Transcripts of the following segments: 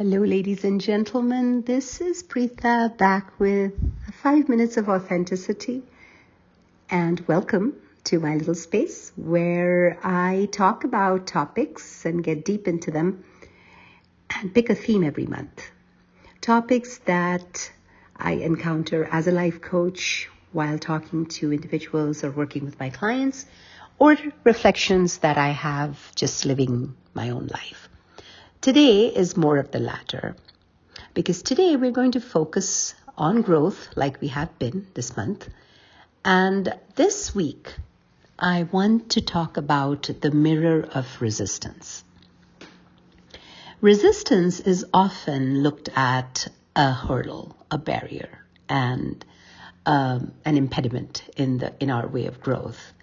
Hello, ladies and gentlemen. This is Preetha back with 5 minutes of authenticity. And welcome to my little space where I talk about topics and get deep into them and pick a theme every month. Topics that I encounter as a life coach while talking to individuals or working with my clients, or reflections that I have just living my own life. Today is more of the latter, because today we're going to focus on growth like we have been this month. And this week, I want to talk about the mirror of resistance. Resistance is often looked at a hurdle, a barrier, and an impediment in our way of growth.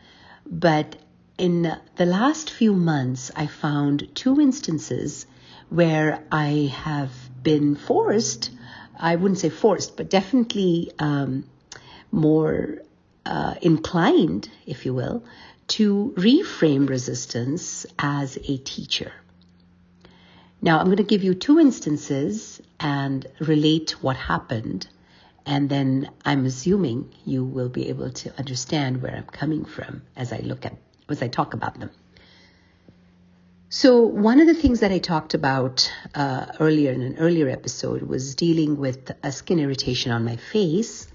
But in the last few months, I found two instances where I have been forced, I wouldn't say forced, but definitely more inclined, if you will, to reframe resistance as a teacher. Now, I'm going to give you two instances and relate what happened, and then I'm assuming you will be able to understand where I'm coming from as I talk about them. So one of the things that I talked about earlier in an earlier episode was dealing with a skin irritation on my face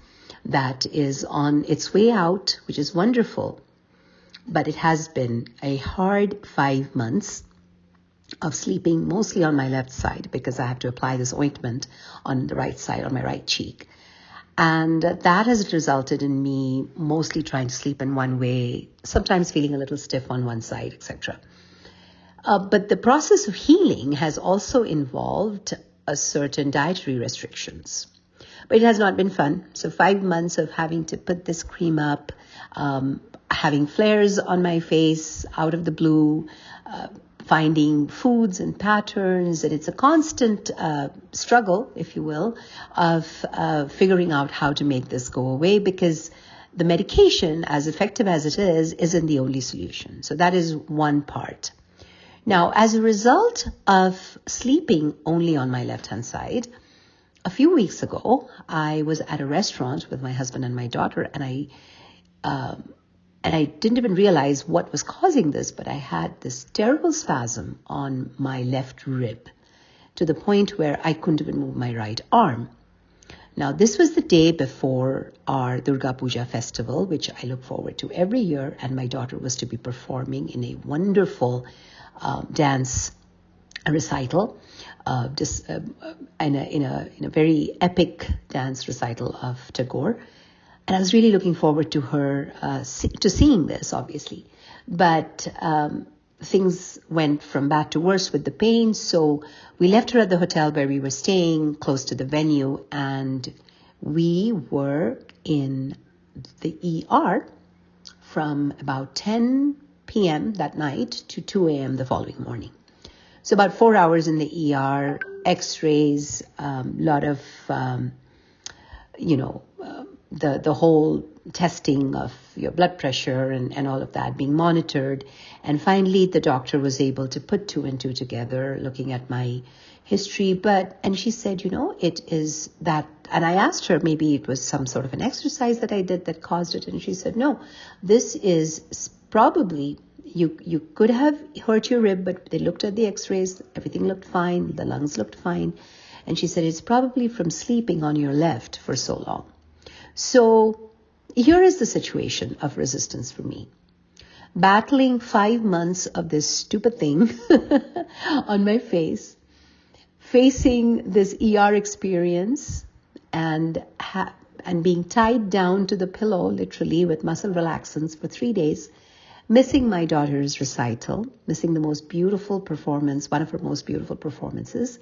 that is on its way out, which is wonderful. But it has been a hard 5 months of sleeping mostly on my left side because I have to apply this ointment on the right side, on my right cheek. And that has resulted in me mostly trying to sleep in one way, sometimes feeling a little stiff on one side, etc. But the process of healing has also involved a certain dietary restrictions. But it has not been fun. So 5 months of having to put this cream up, having flares on my face out of the blue, finding foods and patterns. And it's a constant struggle, if you will, of figuring out how to make this go away, because the medication, as effective as it is, isn't the only solution. So that is one part. Now, as a result of sleeping only on my left-hand side, a few weeks ago, I was at a restaurant with my husband and my daughter, and I didn't even realize what was causing this, but I had this terrible spasm on my left rib to the point where I couldn't even move my right arm. Now, this was the day before our Durga Puja festival, which I look forward to every year, and my daughter was to be performing in a wonderful dance recital, in a very epic dance recital of Tagore. And I was really looking forward to her to seeing this, obviously. But things went from bad to worse with the pain. So we left her at the hotel where we were staying, close to the venue, and we were in the ER from about 10 p.m. that night to 2 a.m. the following morning. So about 4 hours in the ER, x-rays, lot of, the whole testing of your blood pressure and all of that being monitored. And finally, the doctor was able to put two and two together, looking at my history. And she said, it is that. And I asked her, maybe it was some sort of an exercise that I did that caused it. And she said, no, this is probably, you could have hurt your rib, but they looked at the x-rays, everything looked fine, the lungs looked fine. And she said, it's probably from sleeping on your left for so long. So here is the situation of resistance for me. Battling 5 months of this stupid thing on my face, facing this ER experience, and being tied down to the pillow, literally, with muscle relaxants for 3 days, missing my daughter's recital, missing the most beautiful performance, one of her most beautiful performances.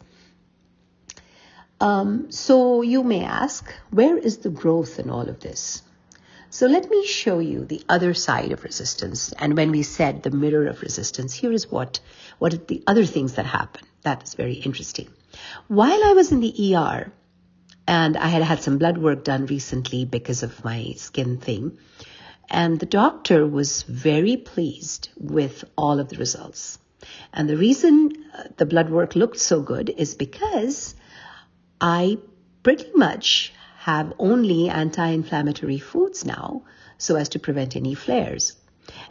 So you may ask, where is the growth in all of this? So let me show you the other side of resistance. And when we said the mirror of resistance, here is what are the other things that happen. That is very interesting. While I was in the ER, and I had some blood work done recently because of my skin thing, and the doctor was very pleased with all of the results. And the reason the blood work looked so good is because I pretty much have only anti-inflammatory foods now so as to prevent any flares.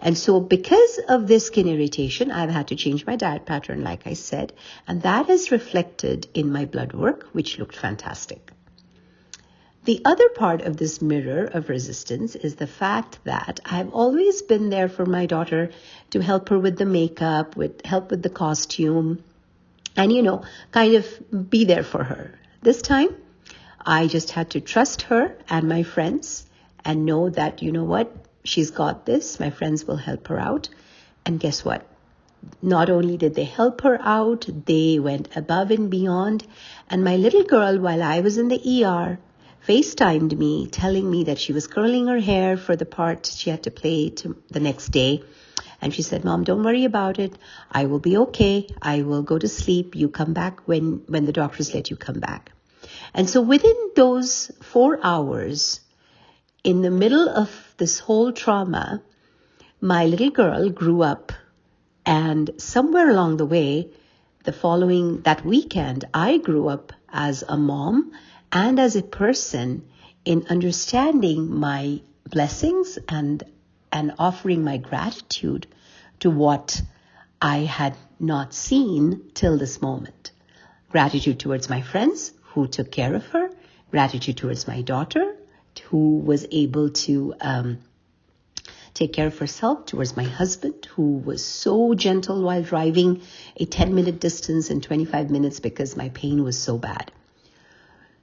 And so because of this skin irritation, I've had to change my diet pattern, like I said, and that is reflected in my blood work, which looked fantastic. The other part of this mirror of resistance is the fact that I've always been there for my daughter to help her with the makeup, help with the costume, and, kind of be there for her. This time, I just had to trust her and my friends and know that, what, she's got this. My friends will help her out. And guess what? Not only did they help her out, they went above and beyond. And my little girl, while I was in the ER, FaceTimed me, telling me that she was curling her hair for the part she had to play the next day. And she said, Mom, don't worry about it. I will be okay. I will go to sleep. You come back when the doctors let you come back. And so within those 4 hours, in the middle of this whole trauma, my little girl grew up. And somewhere along the way, that weekend, I grew up as a mom and as a person in understanding my blessings and offering my gratitude to what I had not seen till this moment. Gratitude towards my friends who took care of her, gratitude towards my daughter who was able to take care of herself, towards my husband who was so gentle while driving a 10-minute distance in 25 minutes because my pain was so bad.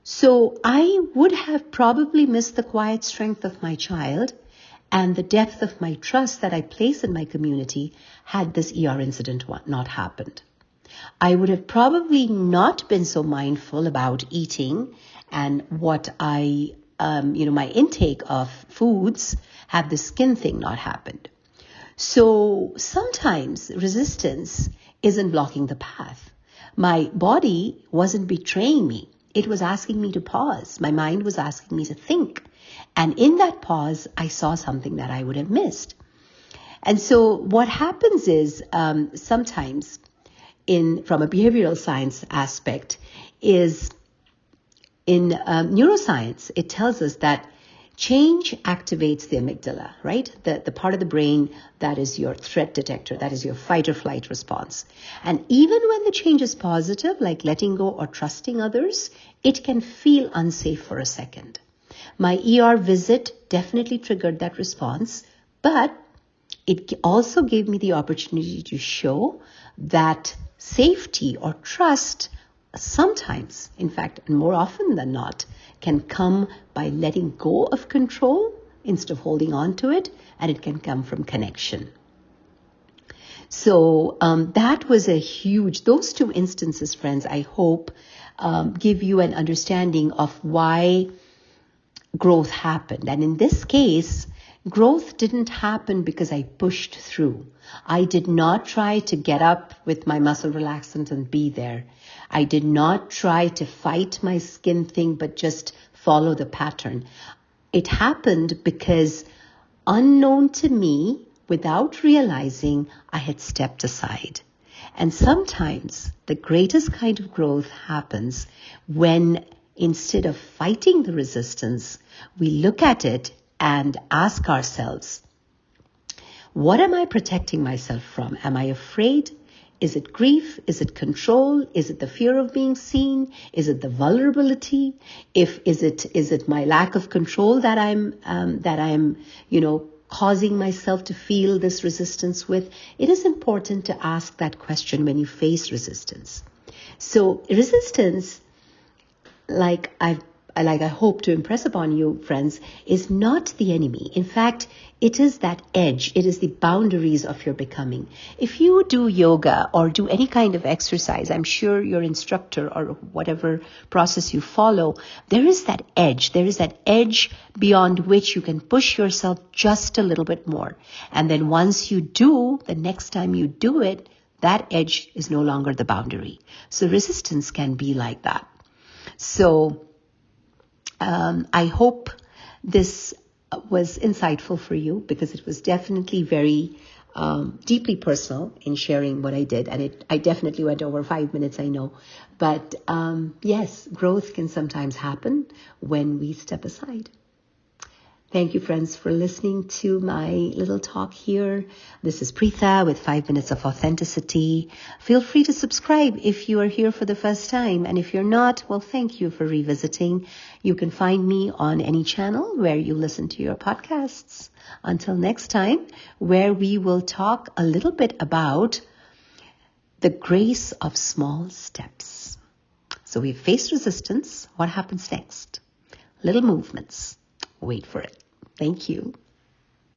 So I would have probably missed the quiet strength of my child and the depth of my trust that I place in my community had this ER incident not happened. I would have probably not been so mindful about eating and what my intake of foods had the skin thing not happened. So sometimes resistance isn't blocking the path. My body wasn't betraying me. It was asking me to pause. My mind was asking me to think. And in that pause, I saw something that I would have missed. And so what happens is sometimes from a behavioral science aspect is in neuroscience, it tells us that change activates the amygdala, right? The part of the brain that is your threat detector, that is your fight or flight response. And even when the change is positive, like letting go or trusting others, it can feel unsafe for a second. My ER visit definitely triggered that response, but it also gave me the opportunity to show that safety or trust sometimes, in fact, and more often than not, can come by letting go of control instead of holding on to it, and it can come from connection. So that was those two instances, friends, I hope give you an understanding of why growth happened. And in this case, growth didn't happen because I pushed through. I did not try to get up with my muscle relaxant and be there. I did not try to fight my skin thing, but just follow the pattern. It happened because unknown to me, without realizing, I had stepped aside. And sometimes the greatest kind of growth happens when instead of fighting the resistance, we look at it and ask ourselves, what am I protecting myself from? Am I afraid? Is it grief? Is it control? Is it the fear of being seen? Is it the vulnerability? Is it my lack of control that I'm causing myself to feel this resistance with? It is important to ask that question when you face resistance. So resistance, like I hope to impress upon you, friends, is not the enemy. In fact, it is that edge. It is the boundaries of your becoming. If you do yoga or do any kind of exercise, I'm sure your instructor or whatever process you follow, there is that edge. There is that edge beyond which you can push yourself just a little bit more. And then once you do, the next time you do it, that edge is no longer the boundary. So resistance can be like that. So I hope this was insightful for you, because it was definitely very deeply personal in sharing what I did. And I definitely went over 5 minutes, I know. But yes, growth can sometimes happen when we step aside. Thank you, friends, for listening to my little talk here. This is Preetha with 5 Minutes of Authenticity. Feel free to subscribe if you are here for the first time. And if you're not, well, thank you for revisiting. You can find me on any channel where you listen to your podcasts. Until next time, where we will talk a little bit about the grace of small steps. So we've faced resistance. What happens next? Little movements. Wait for it. Thank you.